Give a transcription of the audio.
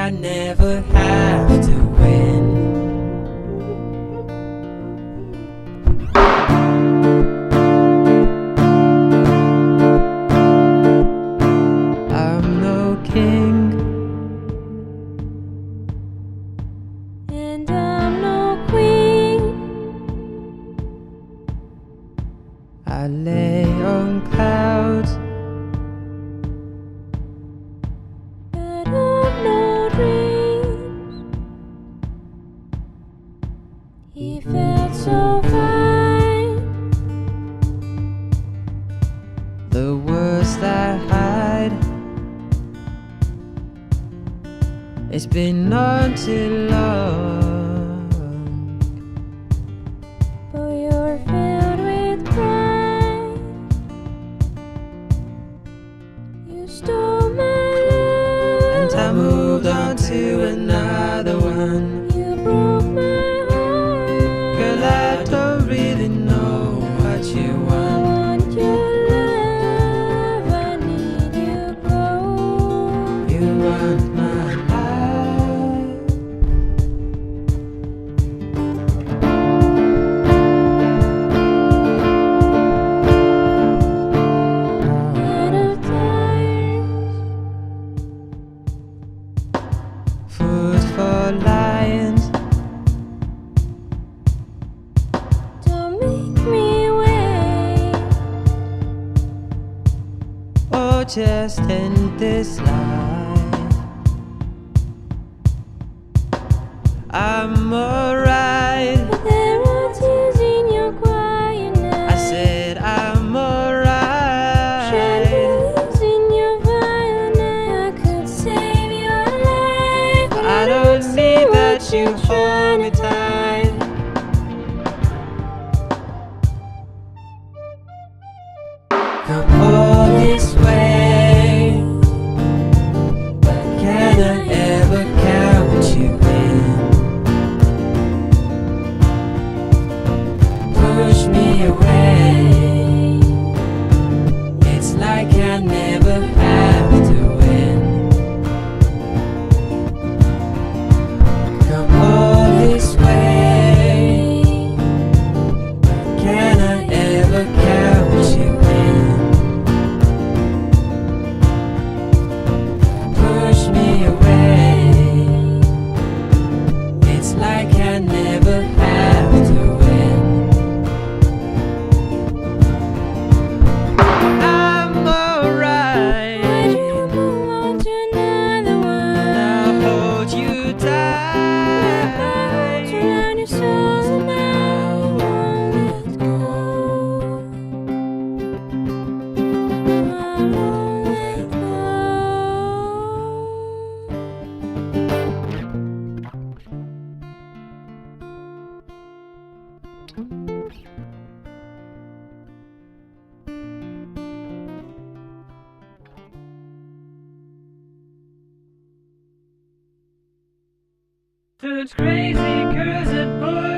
I never have to win. I'm no king, and I'm no queen. I lay on clouds, But I've no dreams. He felt so fine. the worst I hide. It's been on too long. But you're filled with pride. You stole my love, And I moved on to another one. you broke my heart. Girl, I don't really know what you I want. want your love, I need you close. You want my life. Out of tires, Food for lions, don't make me wait. or just end this life. I'm alright. But there are tears in your quietness. I said I'm alright. Chandeliers in your violence. I could save your life, but I don't see need what that you you're hold trying me to tight. Come all this way, but can I ever count you in? Push me away. It's like I never have to win. Come all this way, but can I ever count you in? Push me away. It's like I never have to win. I'm alright. Why'd you move on to another one? I'll hold you tight. Arms around your soul and I won't let go. I won't let go. Dudes crazy, girls that boy.